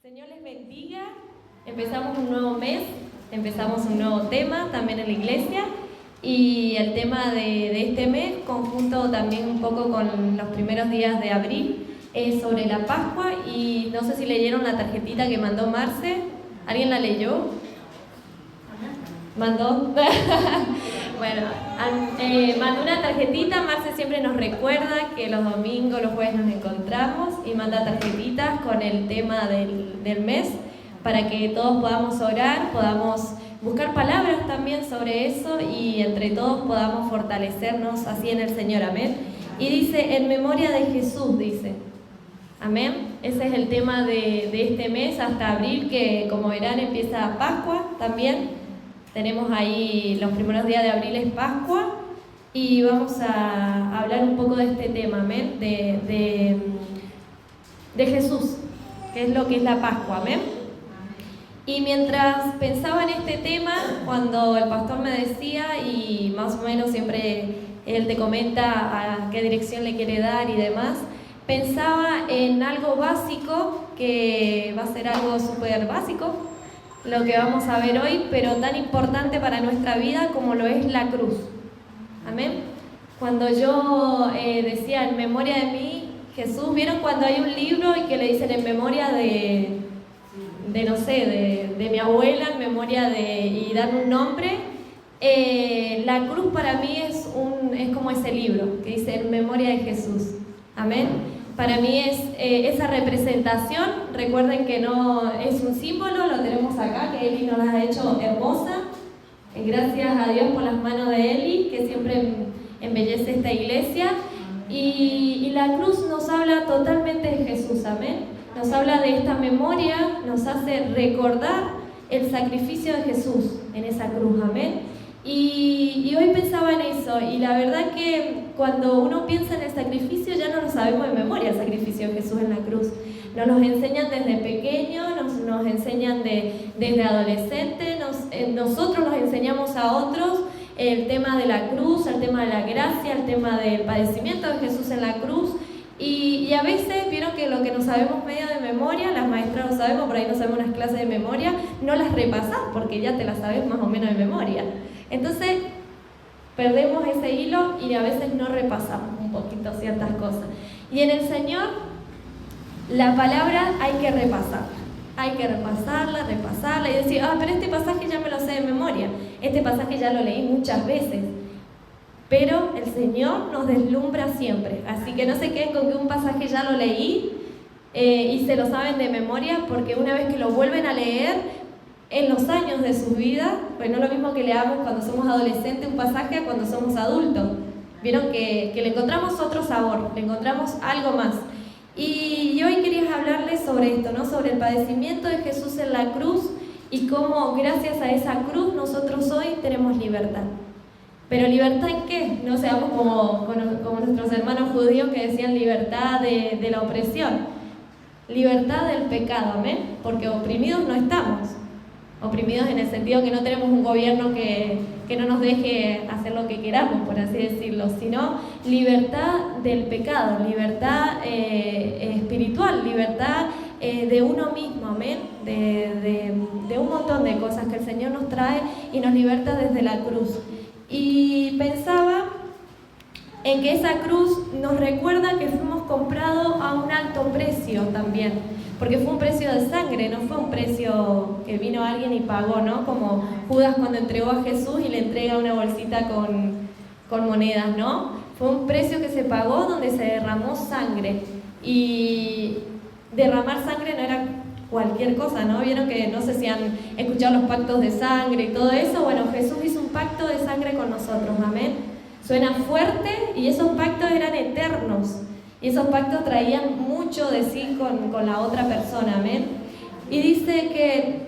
Señor les bendiga. Empezamos un nuevo mes, empezamos un nuevo tema también en la iglesia, y el tema de este mes, conjunto también un poco con los primeros días de abril, es sobre la Pascua. Y no sé si leyeron la tarjetita que mandó Marce. ¿Alguien la leyó? ¿Mandó? Bueno, mandó una tarjetita. Marce siempre nos recuerda que los domingos, los jueves nos encontramos, y manda tarjetitas con el tema del mes para que todos podamos orar, podamos buscar palabras también sobre eso, y entre todos podamos fortalecernos así en el Señor. Amén. Y dice, en memoria de Jesús, dice. Amén. Ese es el tema de este mes hasta abril, que como verán empieza Pascua también. Tenemos ahí los primeros días de abril es Pascua, y vamos a hablar un poco de este tema, amén, de Jesús, que es lo que es la Pascua, amén. Y mientras pensaba en este tema, cuando el pastor me decía, y más o menos siempre él te comenta a qué dirección le quiere dar y demás, pensaba en algo básico, que va a ser algo súper básico, lo que vamos a ver hoy, pero tan importante para nuestra vida como lo es la cruz. Amén. Cuando yo decía en memoria de mí, Jesús, ¿vieron cuando hay un libro y que le dicen en memoria de no sé, de mi abuela, en memoria y dan un nombre? La cruz para mí es como ese libro que dice en memoria de Jesús. Amén. Para mí es esa representación. Recuerden que no es un símbolo, lo tenemos acá, que Eli nos la ha hecho hermosa. Gracias a Dios por las manos de Eli, que siempre embellece esta iglesia. Y la cruz nos habla totalmente de Jesús, amén. Nos habla de esta memoria, nos hace recordar el sacrificio de Jesús en esa cruz, amén. Y hoy pensaba en eso, y la verdad que cuando uno piensa en el sacrificio ya no lo sabemos de memoria, el sacrificio de Jesús en la cruz. Nos lo enseñan desde pequeño, nos enseñan desde adolescente, nosotros nos enseñamos a otros el tema de la cruz, el tema de la gracia, el tema del padecimiento de Jesús en la cruz. Y a veces, vieron que lo que no sabemos medio de memoria, las maestras lo sabemos, por ahí no sabemos unas clases de memoria, no las repasás porque ya te las sabes más o menos de memoria. Entonces, perdemos ese hilo y a veces no repasamos un poquito ciertas cosas. Y en el Señor, la palabra hay que repasarla y decir, pero este pasaje ya me lo sé de memoria, este pasaje ya lo leí muchas veces. Pero el Señor nos deslumbra siempre, así que no se queden con que un pasaje ya lo leí y se lo saben de memoria, porque una vez que lo vuelven a leer, en los años de su vida, pues no es lo mismo que leamos cuando somos adolescentes un pasaje a cuando somos adultos. Vieron que le encontramos otro sabor, le encontramos algo más. Y hoy quería hablarles sobre esto, ¿no? Sobre el padecimiento de Jesús en la cruz, y cómo gracias a esa cruz nosotros hoy tenemos libertad. ¿Pero libertad en qué? No seamos como nuestros hermanos judíos que decían libertad de la opresión. Libertad del pecado, amén. Porque oprimidos no estamos. Oprimidos en el sentido que no tenemos un gobierno que no nos deje hacer lo que queramos, por así decirlo, sino libertad del pecado, libertad espiritual, libertad de uno mismo, amén, de un montón de cosas que el Señor nos trae y nos liberta desde la cruz. Y pensaba en que esa cruz nos recuerda que fuimos comprados a un alto precio también, porque fue un precio de sangre, no fue un precio que vino alguien y pagó, ¿no? Como Judas cuando entregó a Jesús y le entrega una bolsita con monedas, ¿no? Fue un precio que se pagó donde se derramó sangre, y derramar sangre no era cualquier cosa, ¿no? Vieron que no sé si han escuchado los pactos de sangre y todo eso. Bueno, Jesús hizo un pacto de sangre con nosotros, amén. Suena fuerte, y esos pactos eran eternos, y esos pactos traían mucho de sí con la otra persona, amén. Y dice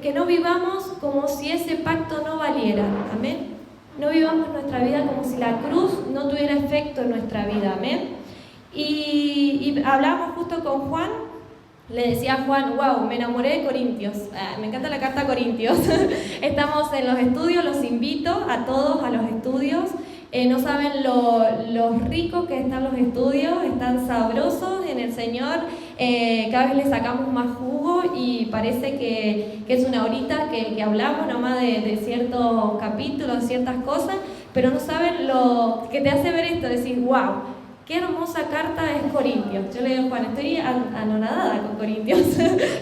que no vivamos como si ese pacto no valiera, amén. No vivamos nuestra vida como si la cruz no tuviera efecto en nuestra vida, amén. Y hablábamos justo con Juan. Le decía a Juan, wow, me enamoré de Corintios, me encanta la carta a Corintios. Estamos en los estudios, los invito a todos a los estudios. No saben lo ricos que están los estudios, están sabrosos en el Señor, cada vez le sacamos más jugo. poco y parece que es una horita que hablamos nomás de ciertos capítulos, ciertas cosas, pero no saben lo que te hace ver esto, decir, wow, qué hermosa carta es Corintios. Yo le digo a Juan, estoy anonadada con Corintios,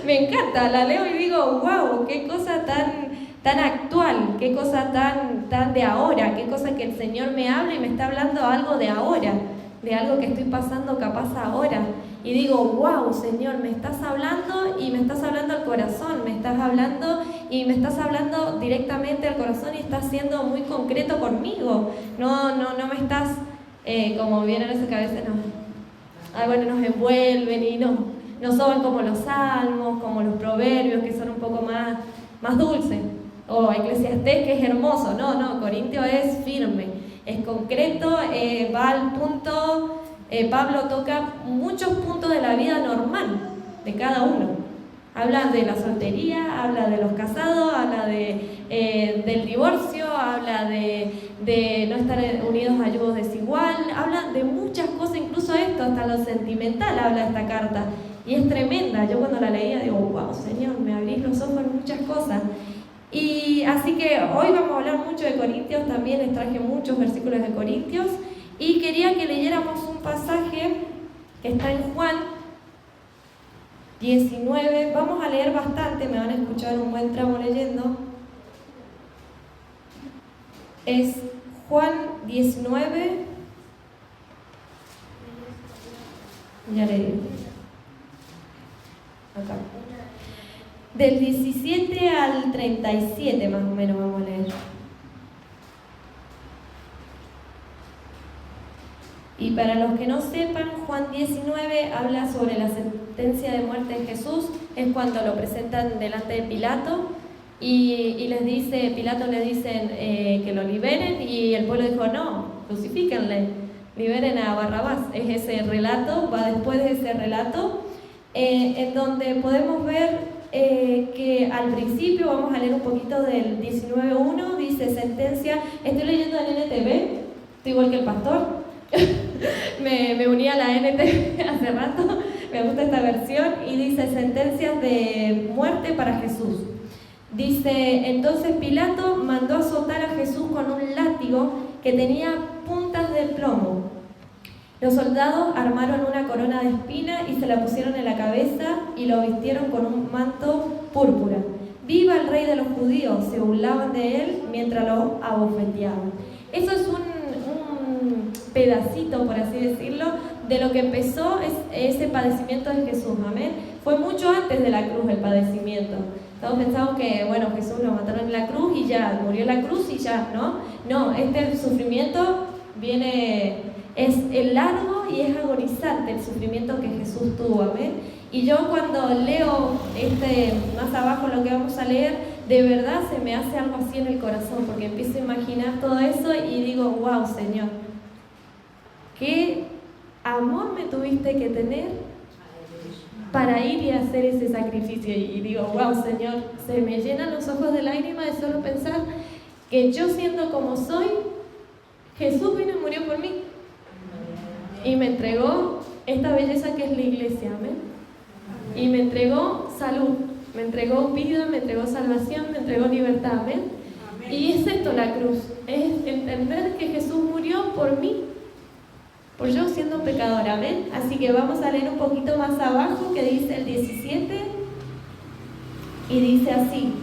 me encanta, la leo y digo, wow, qué cosa tan actual, qué cosa tan de ahora, qué cosa que el Señor me habla y me está hablando algo de ahora, de algo que estoy pasando capaz ahora. Y digo, wow, Señor, me estás hablando y me estás hablando al corazón, me estás hablando y me estás hablando directamente al corazón y estás siendo muy concreto conmigo. No me estás, como vienen esas que a veces nos envuelven y no son como los salmos, como los proverbios, que son un poco más dulces. O Eclesiastés, que es hermoso. No, Corintio es firme, es concreto, va al punto. Pablo toca muchos puntos de la vida normal de cada uno. Habla de la soltería, habla de los casados, habla del divorcio, habla de no estar unidos a yugo desigual, habla de muchas cosas, incluso esto, hasta lo sentimental habla esta carta. Y es tremenda. Yo cuando la leía digo, wow, Señor, me abrís los ojos en muchas cosas. Y así que hoy vamos a hablar mucho de Corintios, también les traje muchos versículos de Corintios y quería que leyéramos un pasaje que está en Juan 19, vamos a leer bastante, me van a escuchar un buen tramo leyendo. Es Juan 19, ya le digo, acá. Del 17 al 37 más o menos vamos a leer. Y para los que no sepan, Juan 19 habla sobre la sentencia de muerte de Jesús. Es cuando lo presentan delante de Pilato y Pilato le dicen que lo liberen y el pueblo dijo, no, crucifíquenle, liberen a Barrabás. Es ese relato, va después de ese relato, en donde podemos ver que al principio, vamos a leer un poquito del 19.1, dice sentencia, estoy leyendo en NTV, estoy igual que el pastor, me uní a la NTV hace rato, me gusta esta versión, y dice sentencias de muerte para Jesús. Dice, entonces Pilato mandó azotar a Jesús con un látigo que tenía puntas de plomo. Los soldados armaron una corona de espinas y se la pusieron en la cabeza y lo vistieron con un manto púrpura. ¡Viva el rey de los judíos! Se burlaban de él mientras lo abofeteaban. Eso es un pedacito, por así decirlo, de lo que empezó ese padecimiento de Jesús. Amén. Fue mucho antes de la cruz el padecimiento. Todos pensamos que, bueno, Jesús lo mataron en la cruz y ya, murió en la cruz y ya, ¿no? No, este sufrimiento es largo y es agonizante el sufrimiento que Jesús tuvo, amén. Y yo cuando leo más abajo lo que vamos a leer, de verdad se me hace algo así en el corazón, porque empiezo a imaginar todo eso y digo, wow, Señor, qué amor me tuviste que tener para ir y hacer ese sacrificio. Y digo, wow, Señor, se me llenan los ojos de lágrimas de solo pensar que yo siendo como soy, Jesús vino y murió por mí. Y me entregó esta belleza que es la iglesia, amén. Y me entregó salud, me entregó vida, me entregó salvación, me entregó libertad, amén. Y es esto la cruz, es entender que Jesús murió por mí, por yo siendo pecadora, amén. Así que vamos a leer un poquito más abajo que dice el 17 y dice así,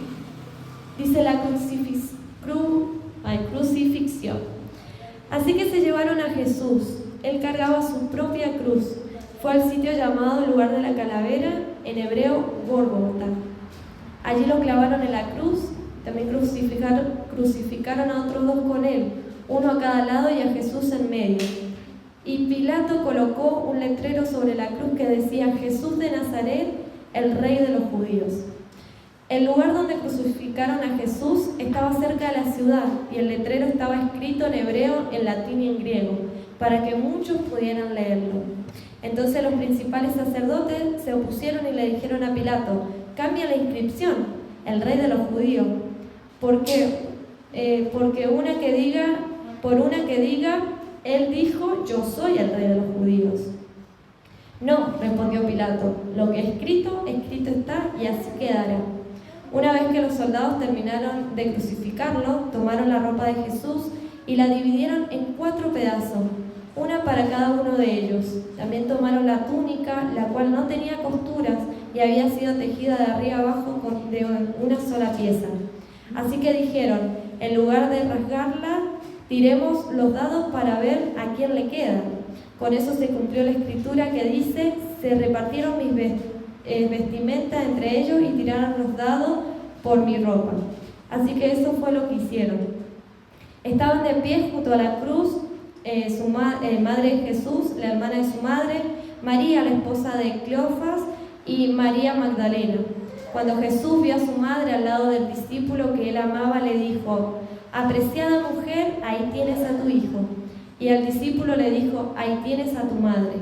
dice la crucifixión. Así que se llevaron a Jesús. Él cargaba su propia cruz. Fue al sitio llamado lugar de la calavera, en hebreo Gólgota. Allí lo clavaron en la cruz. También crucificaron a otros dos con él, uno a cada lado y a Jesús en medio. Y Pilato colocó un letrero sobre la cruz que decía: Jesús de Nazaret, el rey de los judíos. El lugar donde crucificaron a Jesús estaba cerca de la ciudad y el letrero estaba escrito en hebreo, en latín y en griego, para que muchos pudieran leerlo. Entonces los principales sacerdotes se opusieron y le dijeron a Pilato: cambia la inscripción, el rey de los judíos, porque una que diga, él dijo: yo soy el rey de los judíos. No, respondió Pilato, lo que escrito, escrito está y así quedará. Una vez que los soldados terminaron de crucificarlo, tomaron la ropa de Jesús y la dividieron en 4 pedazos, una para cada uno de ellos. También tomaron la túnica, la cual no tenía costuras y había sido tejida de arriba abajo de una sola pieza. Así que dijeron, en lugar de rasgarla, tiremos los dados para ver a quién le queda. Con eso se cumplió la escritura que dice, se repartieron mis vestimentas entre ellos y tiraron los dados por mi ropa. Así que eso fue lo que hicieron. Estaban de pie junto a la cruz madre de Jesús, la hermana de su madre, María, la esposa de Cleofas, y María Magdalena. Cuando Jesús vio a su madre al lado del discípulo que él amaba, le dijo, apreciada mujer, ahí tienes a tu hijo. Y al discípulo le dijo, ahí tienes a tu madre.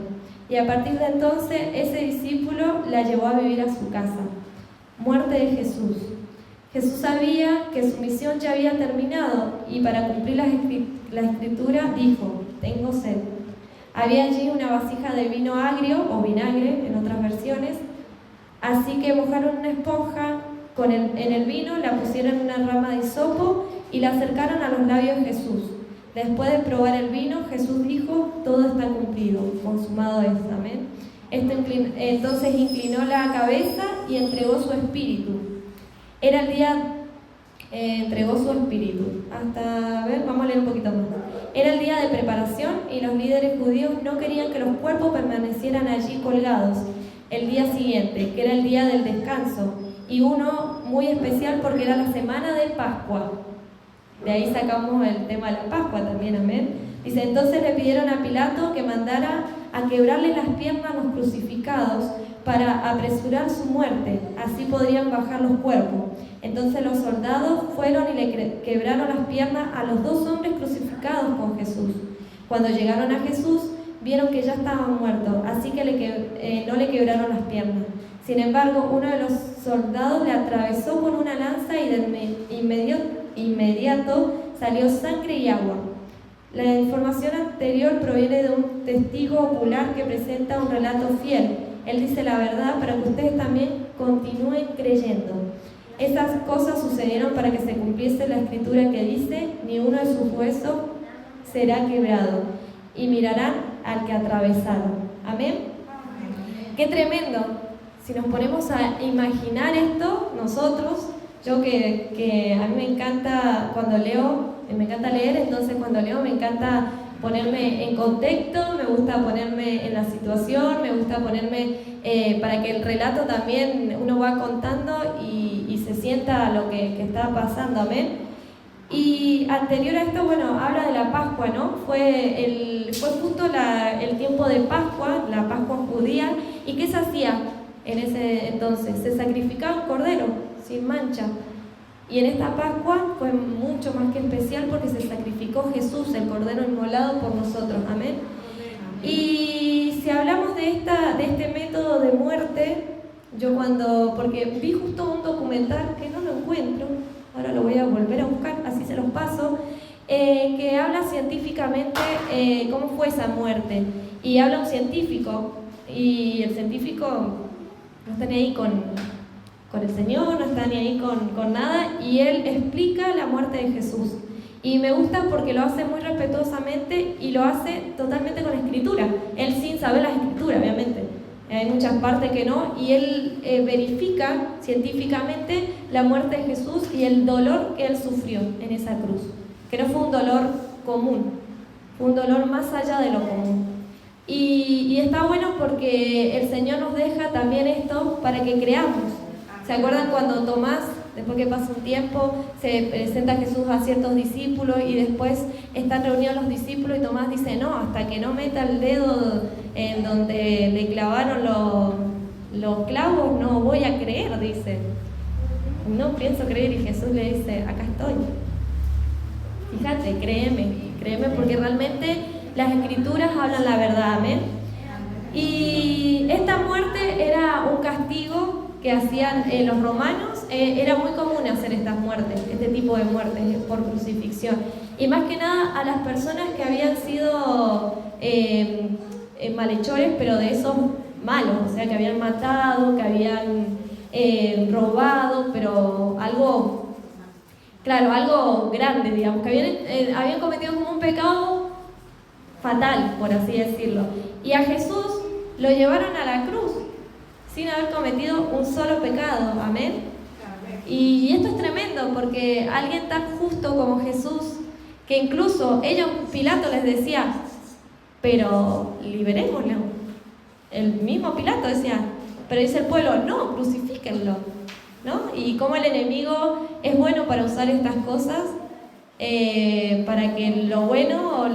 Y a partir de entonces, ese discípulo la llevó a vivir a su casa. Muerte de Jesús. Jesús sabía que su misión ya había terminado y para cumplir la escritura dijo, tengo sed. Había allí una vasija de vino agrio o vinagre en otras versiones, así que mojaron una esponja en el vino, la pusieron en una rama de hisopo y la acercaron a los labios de Jesús. Después de probar el vino, Jesús dijo, todo está cumplido, consumado es, amén. Entonces inclinó la cabeza y entregó su espíritu. Era el día, entregó su espíritu. Vamos a leer un poquito más. Era el día de preparación y los líderes judíos no querían que los cuerpos permanecieran allí colgados el día siguiente, que era el día del descanso, y uno muy especial porque era la semana de Pascua. De ahí sacamos el tema de la Pascua también, amén. Dice, entonces le pidieron a Pilato que mandara a quebrarle las piernas a los crucificados para apresurar su muerte, así podrían bajar los cuerpos. Entonces los soldados fueron y le quebraron las piernas a los 2 hombres crucificados con Jesús. Cuando llegaron a Jesús, vieron que ya estaban muertos, así que no le quebraron las piernas. Sin embargo, uno de los soldados le atravesó con una lanza y de inmediato salió sangre y agua. La información anterior proviene de un testigo ocular que presenta un relato fiel. Él dice la verdad para que ustedes también continúen creyendo. Esas cosas sucedieron para que se cumpliese la escritura que dice, ni uno de sus huesos será quebrado, y mirarán al que atravesaron. Amén. Qué tremendo. Si nos ponemos a imaginar esto, nosotros, yo que a mí me encanta cuando leo, me encanta leer, entonces cuando leo me encanta ponerme en contexto, me gusta ponerme en la situación, me gusta ponerme para que el relato también uno va contando y se sienta lo que está pasando, amén. Y anterior a esto, bueno, habla de la Pascua, ¿no? Fue justo el tiempo de Pascua, la Pascua judía, ¿y qué se hacía en ese entonces? Se sacrificaba un cordero sin mancha. Y en esta Pascua fue mucho más que especial porque se sacrificó Jesús, el Cordero inmolado por nosotros. Amén. Y si hablamos de este método de muerte, porque vi justo un documental que no lo encuentro, ahora lo voy a volver a buscar, así se los paso, que habla científicamente cómo fue esa muerte. Y habla un científico, y el científico no está ni ahí con el Señor, no está ni ahí con nada, y él explica la muerte de Jesús. Y me gusta porque lo hace muy respetuosamente y lo hace totalmente con la escritura, él sin saber la escritura, obviamente. Hay muchas partes que no, y él verifica científicamente la muerte de Jesús y el dolor que él sufrió en esa cruz, que no fue un dolor común, fue un dolor más allá de lo común. Y está bueno porque el Señor nos deja también esto para que creamos. ¿Se acuerdan cuando Tomás, después que pasa un tiempo, se presenta a Jesús a ciertos discípulos y después están reunidos los discípulos y Tomás dice, no, hasta que no meta el dedo en donde le clavaron los clavos, no voy a creer, dice. No pienso creer, y Jesús le dice, acá estoy. Fíjate, créeme porque realmente las escrituras hablan la verdad, amén. Y esta muerte era un castigo que hacían los romanos, era muy común hacer estas muertes, este tipo de muertes por crucifixión. Y más que nada a las personas que habían sido malhechores, pero de esos malos, o sea, que habían matado, que habían robado, pero algo, claro, algo grande, digamos, que habían cometido como un pecado fatal, por así decirlo. Y a Jesús lo llevaron a la cruz sin haber cometido un solo pecado, amén. Y esto es tremendo porque alguien tan justo como Jesús, que incluso Pilato les decía, pero liberémoslo. El mismo Pilato decía, pero dice el pueblo, no, crucifíquenlo, ¿no? Y como el enemigo es bueno para usar estas cosas, para que lo bueno o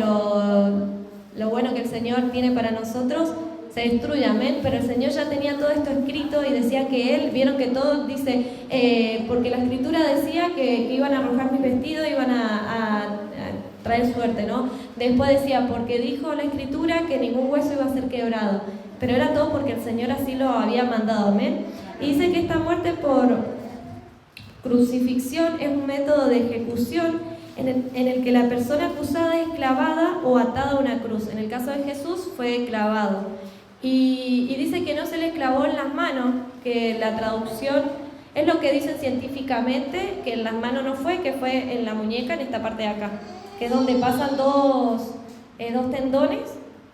lo bueno que el Señor tiene para nosotros se destruya, amén. Pero el Señor ya tenía todo esto escrito y decía que Él, vieron que todo dice, porque la Escritura decía que iban a arrojar mis vestidos, iban a traer suerte, ¿no? Después decía, porque dijo la Escritura que ningún hueso iba a ser quebrado. Pero era todo porque el Señor así lo había mandado, amén. Y dice que esta muerte por crucifixión es un método de ejecución en el que la persona acusada es clavada o atada a una cruz. En el caso de Jesús fue clavado. Y dice que no se le clavó en las manos, que la traducción es lo que dicen científicamente, que en las manos no fue, que fue en la muñeca, en esta parte de acá, que es donde pasan dos tendones,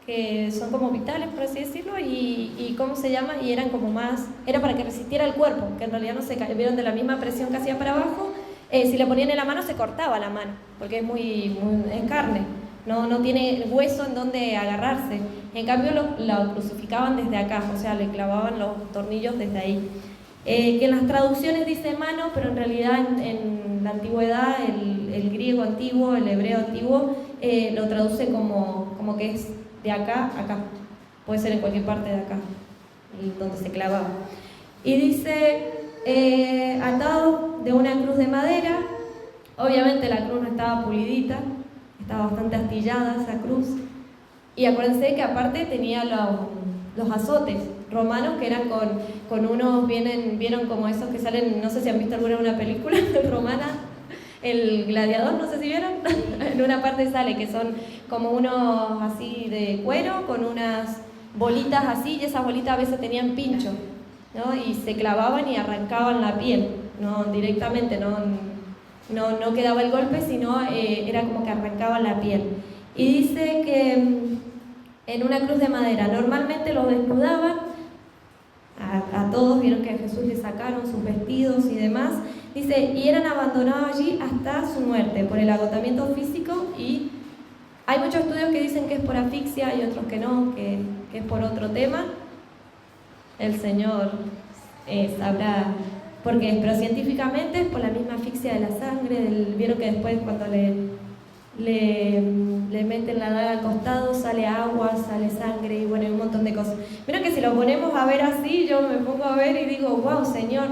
que son como vitales, por así decirlo, y ¿cómo se llama? Y eran como más, era para que resistiera el cuerpo, que en realidad no se cayeron de la misma presión que hacía para abajo. Si le ponían en la mano se cortaba la mano, porque es carne, no tiene hueso en donde agarrarse. En cambio lo crucificaban desde acá, o sea, le clavaban los tornillos desde ahí. Que en las traducciones dice mano, pero en realidad en la antigüedad, el griego antiguo, el hebreo antiguo, lo traduce como que es de acá a acá. Puede ser en cualquier parte de acá, donde se clavaba. Y dice, atado de una cruz de madera. Obviamente la cruz no estaba pulidita, estaba bastante astillada esa cruz. Y acuérdense que aparte tenía los azotes romanos, que eran con unos, vieron como esos que salen, no sé si han visto alguna una película romana, el gladiador, no sé si vieron, en una parte sale que son como unos así de cuero, con unas bolitas así, y esas bolitas a veces tenían pincho, ¿no? Y se clavaban y arrancaban la piel, no directamente, no quedaba el golpe, sino era como que arrancaban la piel. Y dice que en una cruz de madera normalmente los desnudaban a todos, vieron que a Jesús le sacaron sus vestidos y demás. Dice, y eran abandonados allí hasta su muerte por el agotamiento físico, y hay muchos estudios que dicen que es por asfixia y otros que no, que es por otro tema. El Señor sabrá por qué es, pero científicamente es por la misma asfixia de la sangre. Vieron que después cuando le meten la daga al costado sale agua, sale sangre y bueno, un montón de cosas. Mira que si lo ponemos a ver así, yo me pongo a ver y digo, wow, Señor,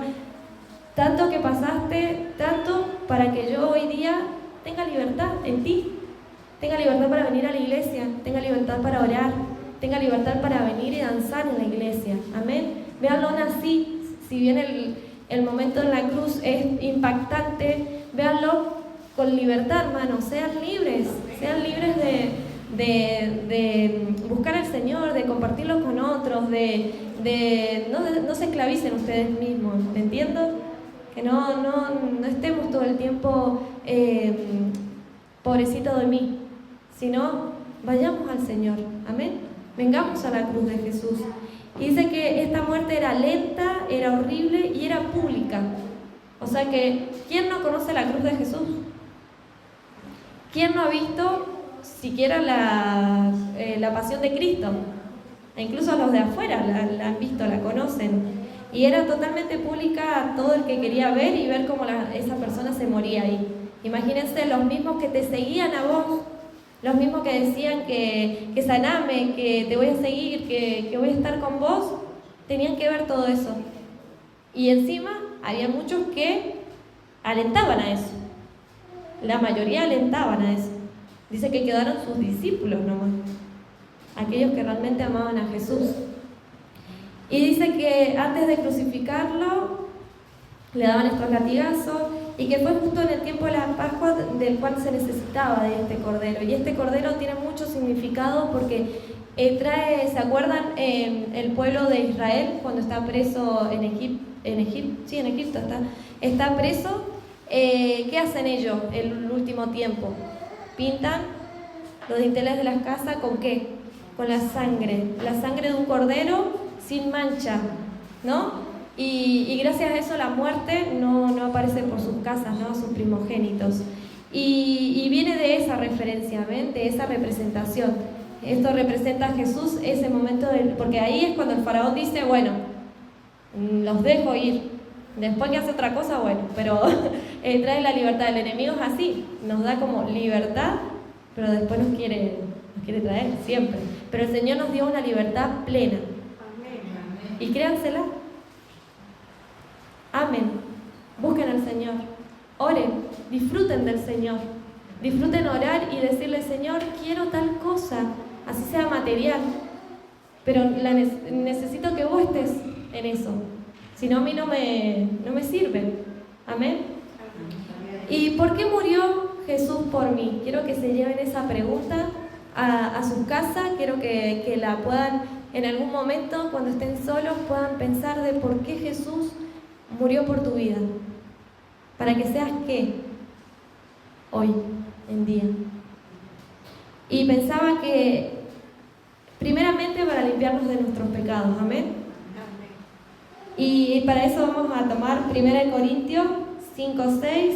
tanto que pasaste, tanto para que yo hoy día tenga libertad en ti, tenga libertad para venir a la iglesia, tenga libertad para orar, tenga libertad para venir y danzar en la iglesia, amén. Véanlo así, si bien el momento en la cruz es impactante, véanlo con libertad, hermanos, sean libres de buscar al Señor, de compartirlo con otros, no se esclavicen ustedes mismos, ¿me entiendo? Que no estemos todo el tiempo pobrecito de mí, sino vayamos al Señor, amén, vengamos a la cruz de Jesús. Y dice que esta muerte era lenta, era horrible y era pública. O sea que, ¿quién no conoce la cruz de Jesús? ¿Quién no ha visto siquiera la pasión de Cristo? E incluso los de afuera la han visto, la conocen. Y era totalmente pública a todo el que quería ver y ver cómo esa persona se moría ahí. Imagínense, los mismos que te seguían a vos, los mismos que decían que saname, que te voy a seguir, que voy a estar con vos, tenían que ver todo eso. Y encima había muchos que alentaban a eso. La mayoría alentaban a eso. Dice que quedaron sus discípulos nomás, aquellos que realmente amaban a Jesús. Y dice que antes de crucificarlo le daban estos latigazos, y que fue justo en el tiempo de la Pascua del cual se necesitaba de este cordero. Y este cordero tiene mucho significado porque ¿se acuerdan el pueblo de Israel cuando está preso en Egipto está preso? ¿Qué hacen ellos el último tiempo? Pintan los dinteles de las casas ¿con qué? Con la sangre de un cordero sin mancha, ¿no? Y gracias a eso la muerte no aparece por sus casas, ¿no? Sus primogénitos. Y viene de esa referencia, ¿ven? De esa representación. Esto representa a Jesús, ese momento, porque ahí es cuando el faraón dice, bueno, los dejo ir. Después que hace otra cosa, bueno, pero trae la libertad. El enemigo es así, nos da como libertad, pero después nos quiere traer siempre. Pero el Señor nos dio una libertad plena. Y créansela. Amén. Busquen al Señor. Oren. Disfruten del Señor. Disfruten orar y decirle, Señor, quiero tal cosa, así sea material, pero necesito que vos estés en eso. Si no, a mí no me sirve. Amén. ¿Y por qué murió Jesús por mí? Quiero que se lleven esa pregunta a sus casas. Quiero que la puedan, en algún momento, cuando estén solos, puedan pensar de por qué Jesús murió por tu vida. Para que seas ¿qué? Hoy en día. Y pensaba que, primeramente, para limpiarnos de nuestros pecados. Amén. Y para eso vamos a tomar 1 Corintios 5:6.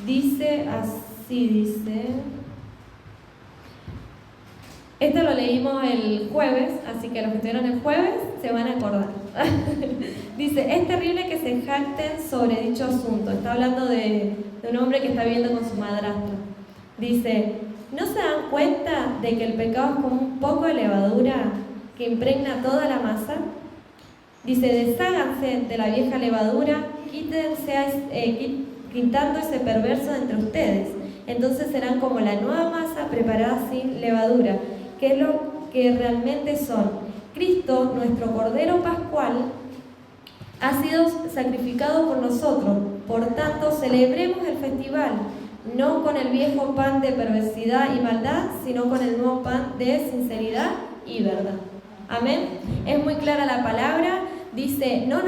Dice así, esto lo leímos el jueves, así que los que estuvieron el jueves se van a acordar. Dice, es terrible que se jacten sobre dicho asunto. Está hablando de un hombre que está viviendo con su madrastra. Dice, ¿no se dan cuenta de que el pecado es como un poco de levadura que impregna toda la masa? Dice, desháganse de la vieja levadura, quitando ese perverso de entre ustedes. Entonces serán como la nueva masa preparada sin levadura, que es lo que realmente son. Cristo, nuestro Cordero Pascual, ha sido sacrificado por nosotros. Por tanto, celebremos el festival, no con el viejo pan de perversidad y maldad, sino con el nuevo pan de sinceridad y verdad. Amén. Es muy clara la palabra. Dice, no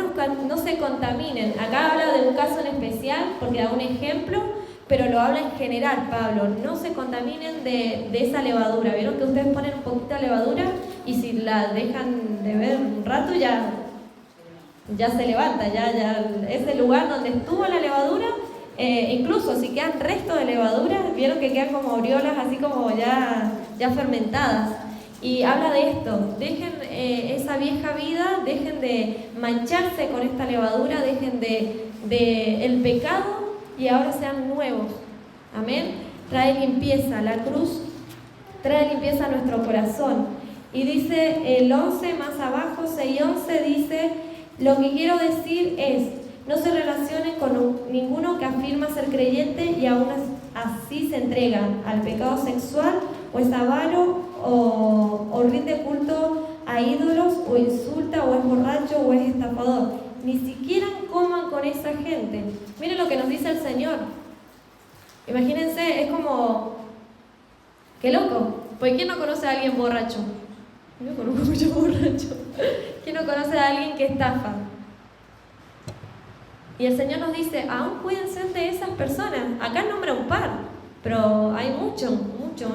se contaminen. Acá habla de un caso en especial, porque da un ejemplo, pero lo habla en general, Pablo. No se contaminen de esa levadura. ¿Vieron que ustedes ponen un poquito de levadura? Y si la dejan de ver un rato, ya se levanta. Ya ese lugar donde estuvo la levadura, incluso si quedan restos de levadura, vieron que quedan como aureolas, así como ya fermentadas. Y habla de esto, dejen esa vieja vida, dejen de mancharse con esta levadura, dejen de el pecado y ahora sean nuevos. Amén. Trae limpieza, la cruz trae limpieza a nuestro corazón. Y dice el 11 más abajo, 6:11, dice, lo que quiero decir es, no se relacionen con ninguno que afirma ser creyente y aún así se entrega al pecado sexual, o es avaro, o rinde culto a ídolos, o insulta, o es borracho, o es estafador. Ni siquiera coman con esa gente. Miren lo que nos dice el Señor. Imagínense, es como, qué loco. Pues ¿quién no conoce a alguien borracho? Yo conozco mucho borracho. ¿Quién no conoce a alguien que estafa? Y el Señor nos dice, aún cuídense de esas personas. Acá nombra un par, pero hay mucho,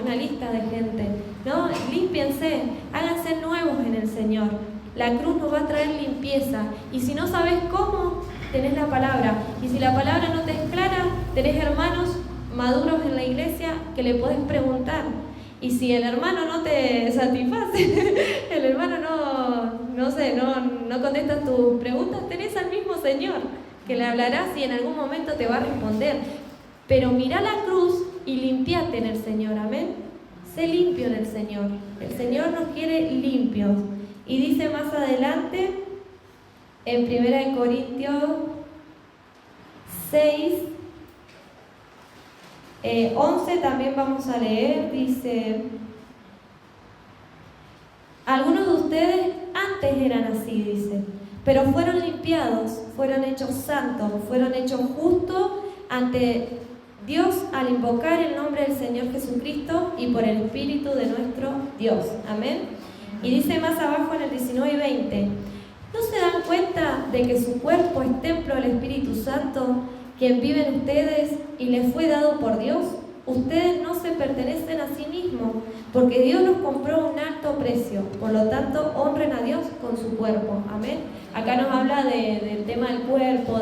una lista de gente. ¿No? Límpiense, háganse nuevos en el Señor. La cruz nos va a traer limpieza. Y si no sabes cómo, tenés la palabra. Y si la palabra no te es clara, tenés hermanos maduros en la iglesia que le podés preguntar. Y si el hermano no te satisface, el hermano no contesta tus preguntas, tenés al mismo Señor que le hablarás y en algún momento te va a responder. Pero mirá la cruz y limpiate en el Señor, amén. Sé limpio en el Señor. El Señor nos quiere limpios. Y dice más adelante, en 1 Corintios 6, 11 también vamos a leer, dice, algunos de ustedes antes eran así, dice, pero fueron limpiados, fueron hechos santos, fueron hechos justos ante Dios al invocar el nombre del Señor Jesucristo y por el Espíritu de nuestro Dios. Amén. Y dice más abajo en el 19 y 20, ¿no se dan cuenta de que su cuerpo es templo del Espíritu Santo, quien vive en ustedes y les fue dado por Dios? Ustedes no se pertenecen a sí mismos, porque Dios los compró a un alto precio. Por lo tanto, honren a Dios con su cuerpo. Amén. Acá nos habla del tema del cuerpo,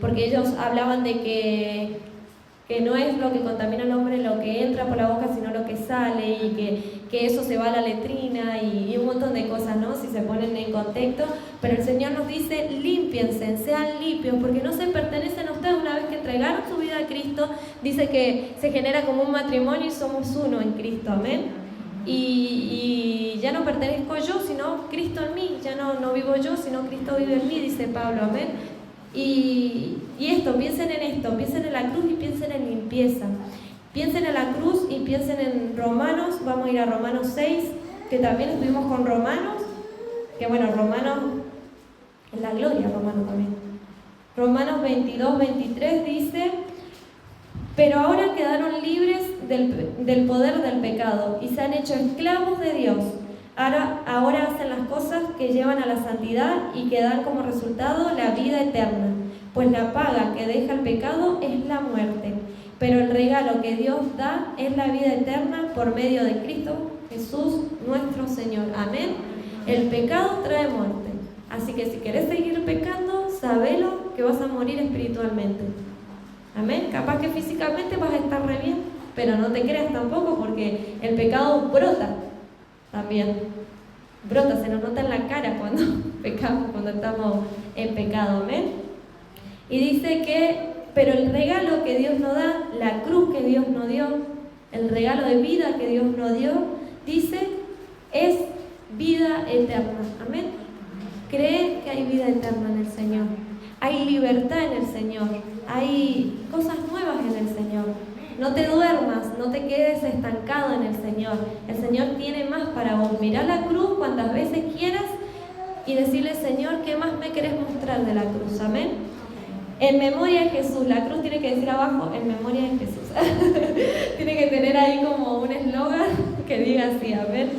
porque ellos hablaban de que no es lo que contamina al hombre lo que entra por la boca, sino lo que sale, y que eso se va a la letrina y un montón de cosas, ¿no? Si se ponen en contexto. Pero el Señor nos dice, límpiense, sean limpios, porque no se pertenecen a ustedes. Una vez que entregaron su vida a Cristo, dice que se genera como un matrimonio y somos uno en Cristo, amén. Y ya no pertenezco yo, sino Cristo en mí. Ya no vivo yo, sino Cristo vive en mí, dice Pablo, amén. Y esto, piensen en esto, piensen en la cruz y piensen en limpieza. Piensen en la cruz y piensen en Romanos. Vamos a ir a Romanos 6, que también estuvimos con Romanos, que bueno, Romanos, en la gloria Romanos también. Romanos 22, 23 dice, pero ahora quedaron libres del poder del pecado y se han hecho esclavos de Dios. Ahora hacen las cosas que llevan a la santidad y que dan como resultado la vida eterna, pues la paga que deja el pecado es la muerte, pero el regalo que Dios da es la vida eterna por medio de Cristo Jesús nuestro Señor. Amén. El pecado trae muerte, así que si querés seguir pecando, sabelo que vas a morir espiritualmente. Amén. Capaz que físicamente vas a estar re bien, pero no te creas tampoco, porque el pecado brota. También brota, se nos nota en la cara cuando pecamos, cuando estamos en pecado, amén. Y dice que, pero el regalo que Dios nos da, la cruz que Dios nos dio, el regalo de vida que Dios nos dio, dice, es vida eterna, amén. Cree que hay vida eterna en el Señor, hay libertad en el Señor, hay cosas nuevas en el Señor. No te duermas, no te quedes estancado en el Señor. El Señor tiene más para vos. Mirá la cruz cuantas veces quieras y decirle, Señor, ¿qué más me querés mostrar de la cruz? Amén. En memoria de Jesús. La cruz tiene que decir abajo, en memoria de Jesús. Tiene que tener ahí como un eslogan que diga así, amén.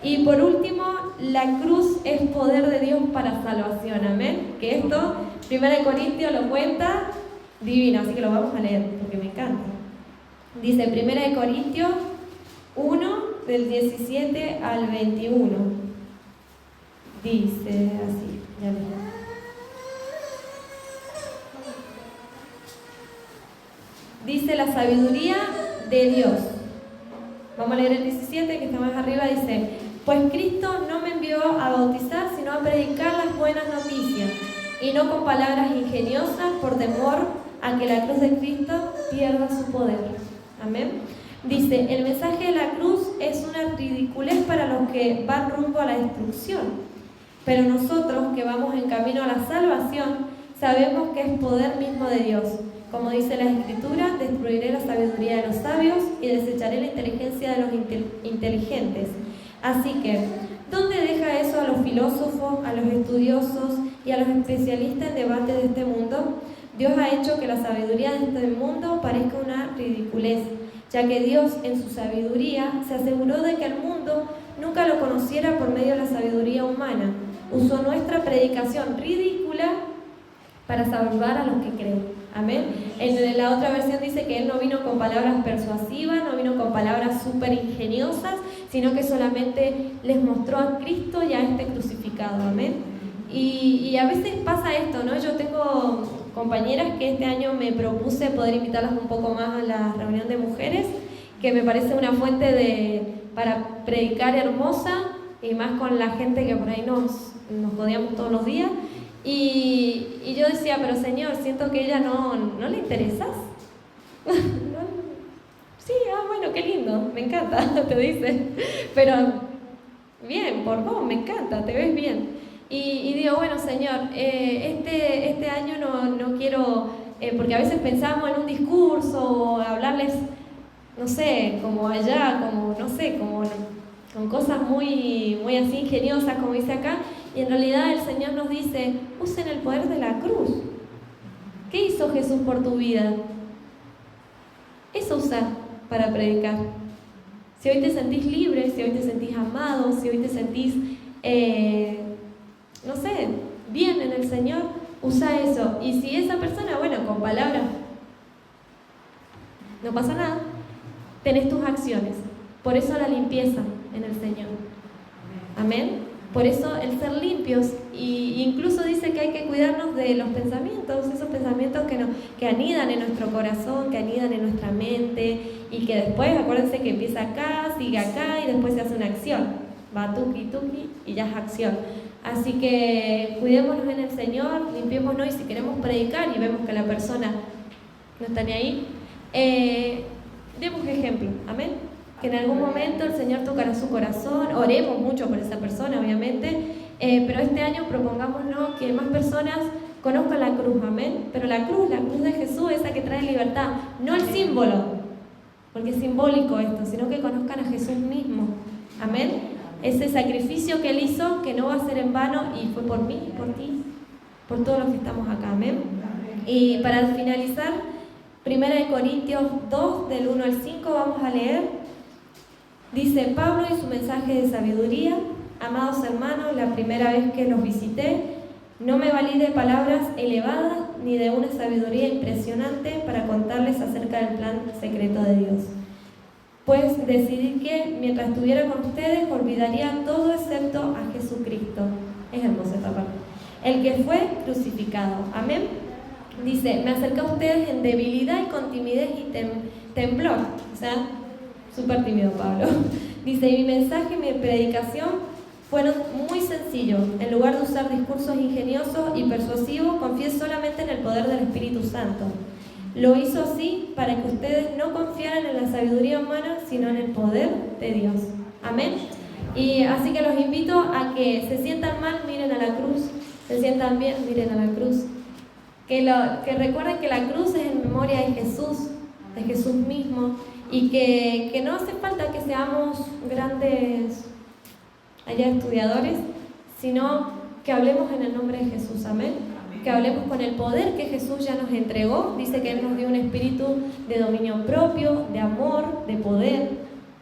Y por último, la cruz es poder de Dios para salvación, amén. Que esto, 1 Corintios lo cuenta divino, así que lo vamos a leer porque me encanta. Dice 1 Corintios 1, del 17 al 21. Dice así, ya verás. Dice la sabiduría de Dios. Vamos a leer el 17, que está más arriba, dice, pues Cristo no me envió a bautizar, sino a predicar las buenas noticias, y no con palabras ingeniosas, por temor a que la cruz de Cristo pierda su poder. Amén. Dice, el mensaje de la cruz es una ridiculez para los que van rumbo a la destrucción, pero nosotros que vamos en camino a la salvación, sabemos que es poder mismo de Dios. Como dice la Escritura, destruiré la sabiduría de los sabios y desecharé la inteligencia de los inteligentes. Así que, ¿dónde deja eso a los filósofos, a los estudiosos y a los especialistas en debate de este mundo? Dios ha hecho que la sabiduría de este mundo parezca una ridiculez, ya que Dios, en su sabiduría, se aseguró de que el mundo nunca lo conociera por medio de la sabiduría humana. Usó nuestra predicación ridícula para salvar a los que creen. Amén. En la otra versión dice que Él no vino con palabras persuasivas, no vino con palabras súper ingeniosas, sino que solamente les mostró a Cristo y a este crucificado. Amén. Y a veces pasa esto, ¿no? Yo tengo compañeras que este año me propuse poder invitarlas un poco más a la reunión de mujeres, que me parece una fuente para predicar hermosa, y más con la gente que por ahí nos rodeamos todos los días. Y yo decía, pero Señor, siento que ella no le interesas. Sí, bueno, qué lindo, me encanta, te dice. Pero bien, por vos, me encanta, te ves bien. Y digo, bueno, Señor, este año no quiero, porque a veces pensamos en un discurso o hablarles, no sé, como allá, como, no sé, como con cosas muy, muy así ingeniosas, como dice acá, y en realidad el Señor nos dice, usen el poder de la cruz. ¿Qué hizo Jesús por tu vida? eso usar para predicar. Si hoy te sentís libre, si hoy te sentís amado, si hoy te sentís, no sé, bien en el Señor, usa eso. Y si esa persona, bueno, con palabras, no pasa nada, tenés tus acciones. Por eso la limpieza en el Señor. Amén. Por eso el ser limpios, y incluso dice que hay que cuidarnos de los pensamientos, esos pensamientos que anidan en nuestro corazón, que anidan en nuestra mente, y que después, acuérdense que empieza acá, sigue acá, y después se hace una acción. Va tuki tuki, y ya es acción. Así que cuidémonos en el Señor, limpiémonos, y si queremos predicar y vemos que la persona no está ni ahí, demos ejemplo. Amén. Que en algún momento el Señor tocará su corazón, oremos mucho por esa persona, obviamente, pero este año propongámonos que más personas conozcan la cruz, amén. Pero la cruz de Jesús, esa que trae libertad, no el símbolo, porque es simbólico esto, sino que conozcan a Jesús mismo, amén. Ese sacrificio que Él hizo, que no va a ser en vano, y fue por mí, por ti, por todos los que estamos acá, amén. Y para finalizar, 1 Corintios 2, del 1 al 5, vamos a leer. Dice Pablo y su mensaje de sabiduría: amados hermanos, la primera vez que los visité, no me valí de palabras elevadas ni de una sabiduría impresionante para contarles acerca del plan secreto de Dios. Pues decidí que, mientras estuviera con ustedes, olvidaría todo excepto a Jesucristo. Es hermosa esta parte. El que fue crucificado. Amén. Dice, me acerqué a ustedes en debilidad y con timidez y temblor. O sea, súper tímido Pablo. Dice, mi mensaje y mi predicación fueron muy sencillos. En lugar de usar discursos ingeniosos y persuasivos, confié solamente en el poder del Espíritu Santo. Lo hizo así para que ustedes no confiaran en la sabiduría humana, sino en el poder de Dios. Amén. Y así que los invito a que se sientan mal, miren a la cruz. Se sientan bien, miren a la cruz. Que recuerden que la cruz es en memoria de Jesús mismo. Y que no hace falta que seamos grandes estudiadores, sino que hablemos en el nombre de Jesús, amén. Que hablemos con el poder que Jesús ya nos entregó. Dice que Él nos dio un espíritu de dominio propio, de amor, de poder,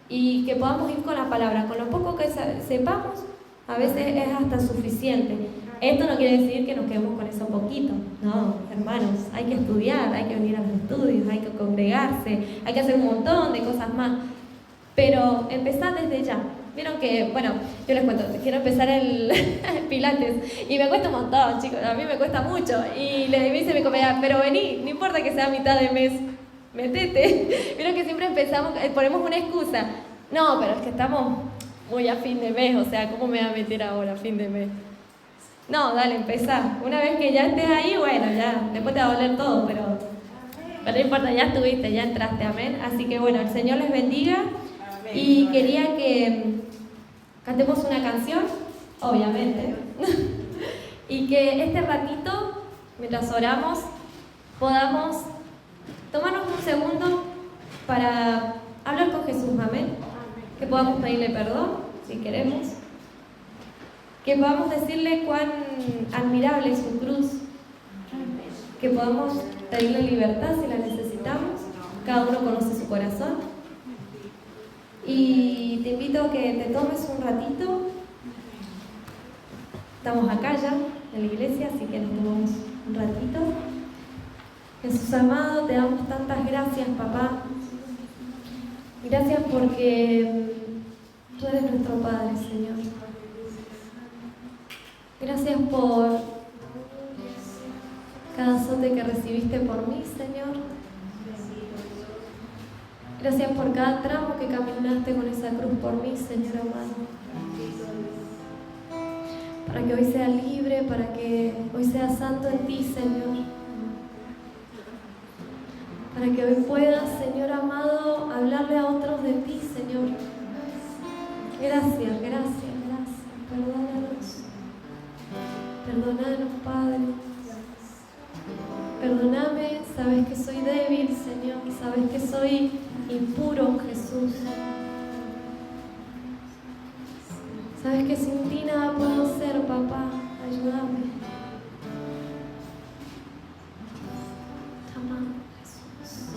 y que podamos ir con la palabra. Con lo poco que sepamos, a veces es hasta suficiente. Esto no quiere decir que nos quedemos con eso poquito. No, hermanos, hay que estudiar, hay que venir a los estudios, hay que congregarse, hay que hacer un montón de cosas más. Pero empezar desde ya. Vieron que, bueno, yo les cuento, quiero empezar el Pilates y me cuesta un montón, chicos, a mí me cuesta mucho. Y me dice mi compañera, pero vení, no importa que sea mitad de mes, metete. Vieron que siempre empezamos, ponemos una excusa. No, pero es que estamos muy a fin de mes, o sea, ¿cómo me voy a meter ahora a fin de mes? No, dale, empezá. Una vez que ya estés ahí, bueno, ya, después te va a doler todo, pero no importa, ya estuviste, ya entraste, amén. Así que bueno, el Señor les bendiga. Y quería que cantemos una canción, obviamente, y que este ratito, mientras oramos, podamos tomarnos un segundo para hablar con Jesús, amén. Que podamos pedirle perdón, si queremos. Que podamos decirle cuán admirable es su cruz. Que podamos pedirle libertad si la necesitamos. Cada uno conoce su corazón. Y te invito a que te tomes un ratito. Estamos acá ya, en la iglesia, así que nos tomamos un ratito. Jesús amado, te damos tantas gracias, papá. Gracias porque tú eres nuestro Padre, Señor. Gracias por cada azote que recibiste por mí, Señor. Gracias por cada tramo que caminaste con esa cruz por mí, Señor amado. Para que hoy sea libre, para que hoy sea santo en ti, Señor. Para que hoy puedas, Señor amado, hablarle a otros de ti, Señor. Gracias, gracias, gracias. Perdónanos. Perdónanos, Padre. Perdóname, sabes que soy débil, Señor. Sabes que soy impuro, Jesús. Sabes que sin ti nada puedo hacer, papá. Ayúdame. Te amamos, Jesús.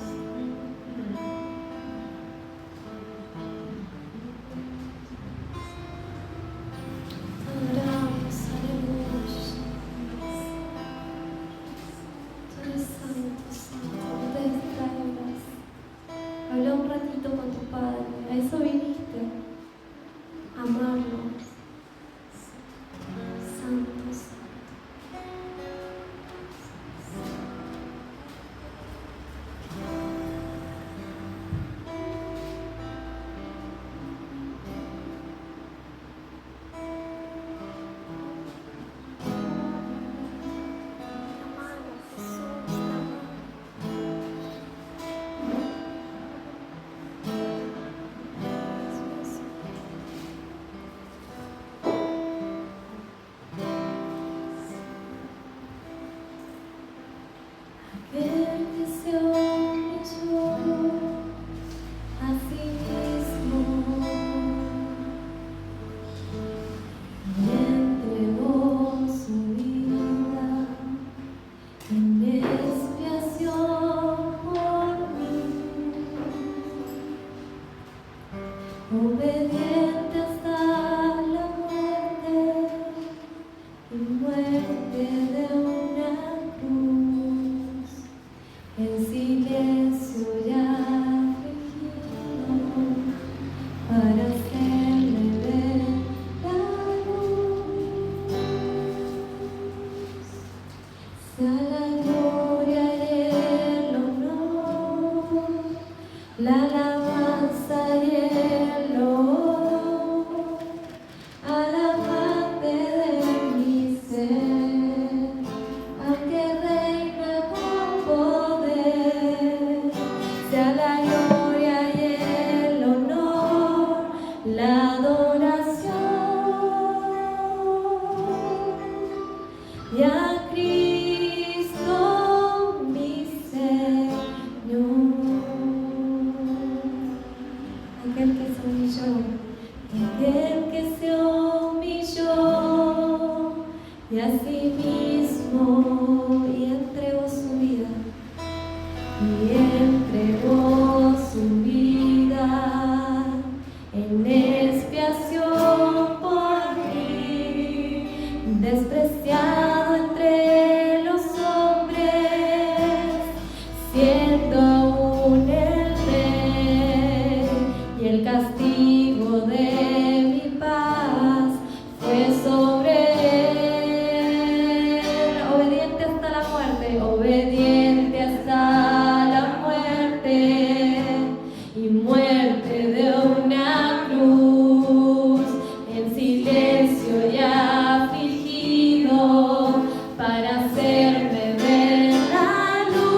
y asimismo y entregó su vida, en expiación por mí, despreciado entre los hombres, siendo aún el rey, y el castigo de mi paz fue sobre él, obediente hasta la muerte, obediente hasta la muerte, y muerte de una cruz, en silencio y afligido, para hacerme ver la luz.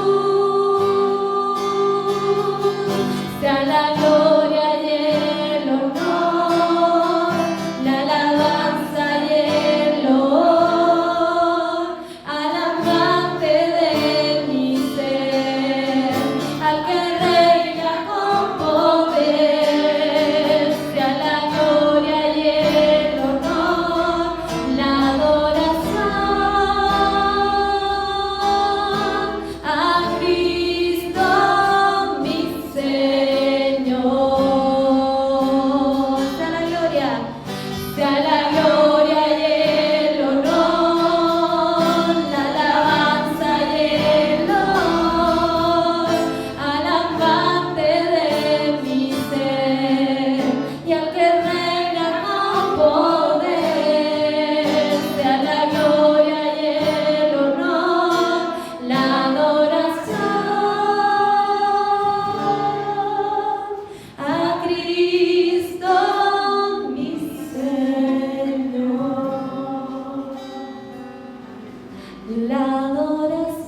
Sea la gloria y el honor, la alabanza y el loor al amante de mi ser, al que reina con poder. Sea la gloria y el honor, la adoración a Cristo mi Señor. Sea la gloria y el honor, la alabanza y el loor al amante de mi ser, y al que reina con poder. Sea la gloria y el honor, la adoración a Cristo mi Señor. La adoración